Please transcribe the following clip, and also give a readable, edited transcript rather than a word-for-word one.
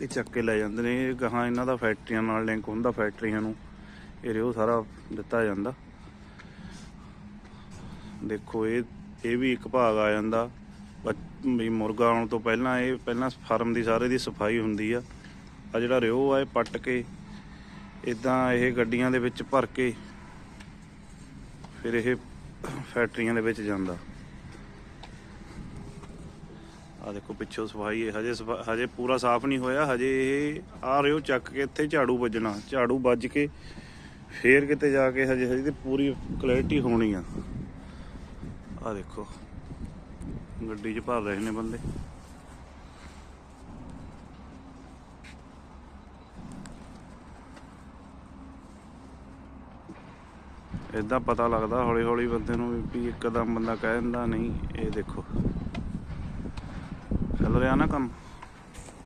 ਇਹ ਚੱਕ ਕੇ ਲੈ ਜਾਂਦੇ ਨੇ। ਇਹ ਗਾਹਾਂ ਇਹਨਾਂ ਦਾ ਫੈਕਟਰੀਆਂ ਨਾਲ ਲਿੰਕ ਹੁੰਦਾ, ਫੈਕਟਰੀਆਂ ਨੂੰ ਇਹ ਰਿਓ ਸਾਰਾ ਦਿੱਤਾ ਜਾਂਦਾ। ਦੇਖੋ ਇਹ ਵੀ ਇੱਕ ਭਾਗ ਆ ਜਾਂਦਾ ਵੀ ਮੁਰਗਾ ਆਉਣ ਤੋਂ ਪਹਿਲਾਂ। ਇਹ ਪਹਿਲਾਂ ਫਾਰਮ ਦੀ ਸਾਰੇ ਦੀ ਸਫਾਈ ਹੁੰਦੀ ਆ। ਆ ਜਿਹੜਾ ਰਿਓ ਆ ਇਹ ਪੱਟ ਕੇ ਇੱਦਾਂ ਇਹ ਗੱਡੀਆਂ ਦੇ ਵਿੱਚ ਭਰ ਕੇ ਫਿਰ ਇਹ ਫੈਕਟਰੀਆਂ ਦੇ ਵਿੱਚ ਜਾਂਦਾ। ਆ ਦੇਖੋ ਪਿੱਛੋਂ ਸਫਾਈ ਹੈ, ਹਜੇ ਪੂਰਾ ਸਾਫ਼ ਨਹੀਂ ਹੋਇਆ। ਹਜੇ ਇਹ ਆ ਰਿਓ ਚੱਕ ਕੇ ਇੱਥੇ ਝਾੜੂ ਵੱਜਣਾ, ਝਾੜੂ ਵੱਜ ਕੇ ਫੇਰ ਕਿਤੇ ਜਾ ਕੇ ਹਜੇ ਤੇ ਪੂਰੀ ਕਲੈਰਿਟੀ ਹੋਣੀ ਆ। ਆ ਦੇਖੋ ਗੱਡੀ 'ਚ ਭਰ ਰਹੇ ਨੇ ਬੰਦੇ। ਇੱਦਾਂ ਪਤਾ ਲੱਗਦਾ ਹੌਲੀ ਹੌਲੀ ਬੰਦੇ ਨੂੰ ਵੀ ਇੱਕਦਮ ਬੰਦਾ ਕਹਿ ਦਿੰਦਾ ਨਹੀਂ। ਇਹ ਦੇਖੋ ਚੱਲ ਰਿਹਾ ਨਾ ਕੰਮ।